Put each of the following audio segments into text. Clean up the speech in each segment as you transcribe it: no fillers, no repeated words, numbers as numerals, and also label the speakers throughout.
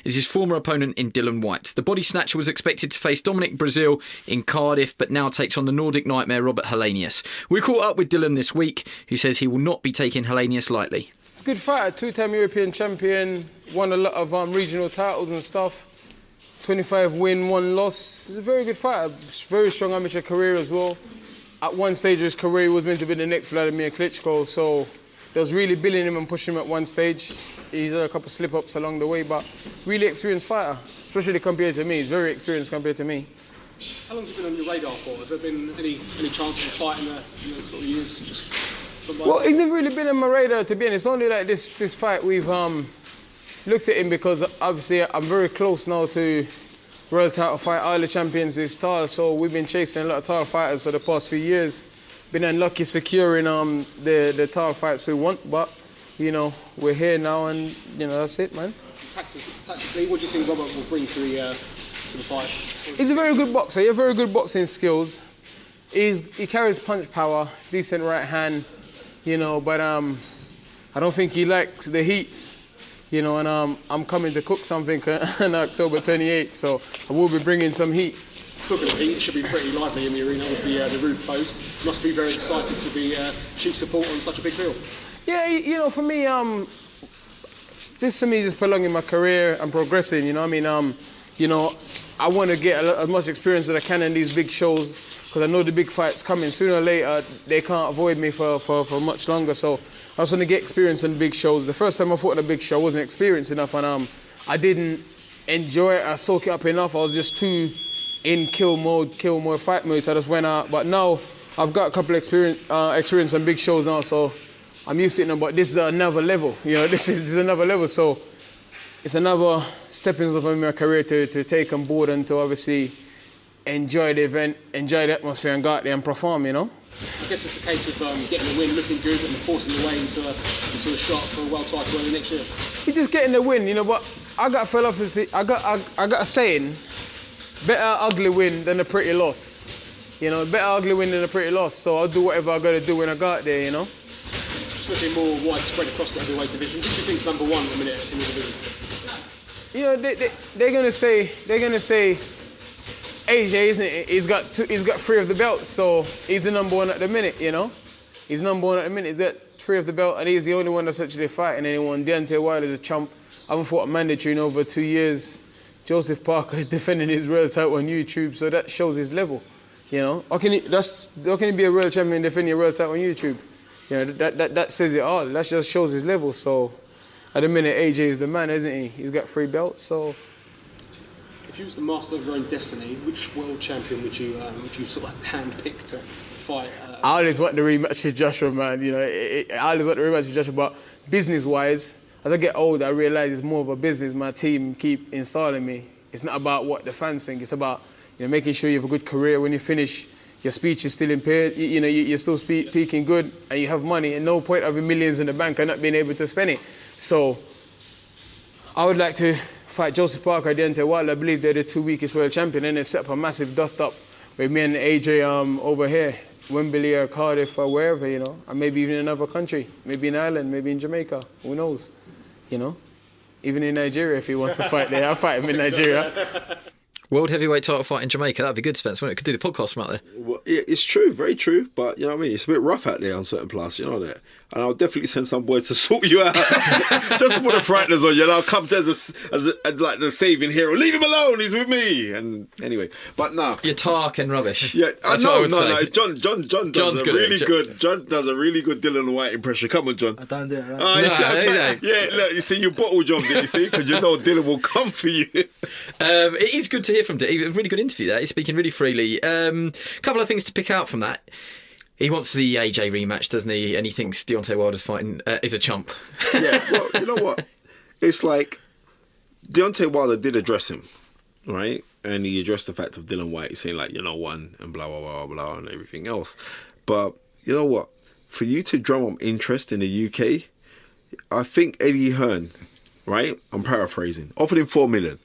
Speaker 1: is his former opponent in Dillian Whyte. The body snatcher was expected to face Dominic Brazil in Cardiff, but now takes on the Nordic nightmare Robert Helenius. We caught up with Dillian this week, who says he will not be taking Helenius lightly.
Speaker 2: It's a good fighter, two-time European champion, won a lot of regional titles and stuff. 25 win, 1 loss. He's a very good fighter, very strong amateur career as well. At one stage of his career, he was meant to be the next Vladimir Klitschko, so they was really building him and pushing him at one stage. He's had a couple of slip-ups along the way, but really experienced fighter, especially compared to me. He's very experienced compared to me.
Speaker 3: How long has it been on your radar for? Has there been any chances of fighting in the sort of years?
Speaker 2: Well, he's never really been on my radar, to be honest. It's only like this fight we've looked at him because obviously I'm very close now to world title fight, Isle of Champions is title, so we've been chasing a lot of title fighters for the past few years. Been unlucky securing the title fights we want, but you know, we're here now and you know, that's it, man.
Speaker 3: Tactically, what do you think Robert will bring to the fight?
Speaker 2: He's a very good boxer, he has very good boxing skills. He carries punch power, decent right hand, you know, but I don't think he likes the heat. You know, and I'm coming to cook something on October 28th, so I will be bringing some heat.
Speaker 3: Talking of heat, it should be pretty lively in the arena with the roof post. Must be very excited to be chief support on such a big bill.
Speaker 2: Yeah, you know, for me, this for me is prolonging my career and progressing. You know, I mean, you know, I want to get as much experience as I can in these big shows because I know the big fights coming sooner or later. They can't avoid me for much longer, so I was going to get experience in big shows. The first time I fought in a big show, I wasn't experienced enough, and I didn't enjoy it. I soak it up enough. I was just too in kill mode, fight mode. So I just went out. But now I've got a couple of experience on big shows now, so I'm used to it now. But this is another level. You know, this is another level. So it's another stepping stone in my career to take on board and to obviously enjoy the event, enjoy the atmosphere, and go out there and perform. You know.
Speaker 3: I guess it's a case of getting the win, looking good, and forcing the way into a shot for a world title early next year.
Speaker 2: He's just getting the win, you know. But I got philosophy. I got a saying: better ugly win than a pretty loss. You know, better ugly win than a pretty loss. So I'll do whatever I got to do when I go out there, you know.
Speaker 3: Just looking more widespread across the heavyweight division. Who do you think's number one at the minute in the division?
Speaker 2: You know, they're gonna say. AJ, isn't it? He's got 3 of the belts, so he's the number 1 at the minute, you know? He's number 1 at the minute. He's got 3 of the belt, and he's the only one that's actually fighting anyone. Deontay Wilder is a chump. I haven't fought a mandatory in over 2 years. Joseph Parker is defending his world title on YouTube, so that shows his level, you know? How can he be a world champion defending a world title on YouTube? You know, that says it all. That just shows his level, so at the minute, AJ is the man, isn't he? He's got 3 belts, so...
Speaker 3: If you was the master of your own destiny, which world champion would you sort of hand-pick to fight?
Speaker 2: I always want the rematch with Joshua, man. You know, I always want the rematch with Joshua, but business-wise, as I get older, I realise it's more of a business. My team keep installing me. It's not about what the fans think. It's about, you know, making sure you have a good career. When you finish, your speech is still impaired. You know, you're still speaking good, and you have money. And no point having millions in the bank and not being able to spend it. So, I would like to fight Joseph Parker, Deontay Wilder. I believe they're the 2 weakest world champion, and they set up a massive dust-up with me and AJ over here, Wembley or Cardiff or wherever, you know, and maybe even in another country, maybe in Ireland, maybe in Jamaica, who knows, you know, even in Nigeria if he wants to fight there. I'll fight him in Nigeria.
Speaker 1: World heavyweight title fight in Jamaica, that'd be good, Spence, wouldn't it? Could do the podcast from out there.
Speaker 4: Well, it's true, very true, but you know what I mean, it's a bit rough out there on certain parts, you know that. And I'll definitely send some boy to sort you out. Just to put the frighteners on you, and I'll come to as like the saving hero. Leave him alone, he's with me. And anyway, but nah.
Speaker 1: You're talking rubbish.
Speaker 4: Yeah,
Speaker 1: That's
Speaker 4: no,
Speaker 1: what I would say.
Speaker 4: It's John does a really good. John does a really good Dillian Whyte impression. Come on, John.
Speaker 5: I don't do it.
Speaker 4: Yeah, look, you see, you bottle jobbed it, you see, because you know Dillian will come for you.
Speaker 1: It is good to hear from Dillian. Really good interview there. He's speaking really freely. Couple of things to pick out from that. He wants the AJ rematch, doesn't he? And he thinks Deontay Wilder's fighting is a chump.
Speaker 4: Yeah, well, you know what? It's like Deontay Wilder did address him, right? And he addressed the fact of Dillian Whyte saying like, you're not one, and blah, blah, blah, blah, and everything else. But you know what? For you to drum up interest in the UK, I think Eddie Hearn, right? I'm paraphrasing, offered him $4 million.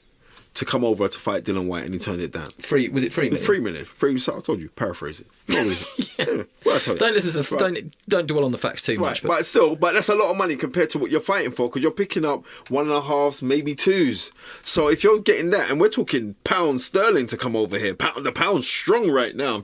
Speaker 4: to come over to fight Dillian Whyte, and he turned it down.
Speaker 1: Was it 3 million?
Speaker 4: 3 million. 3. So I told you, paraphrase it. No reason. Yeah. Well, I told you.
Speaker 1: Don't listen to don't dwell on the facts too much.
Speaker 4: But still, that's a lot of money compared to what you're fighting for, because you're picking up 1.5s, maybe 2s. So if you're getting that, and we're talking pounds sterling to come over here, the pound's strong right now.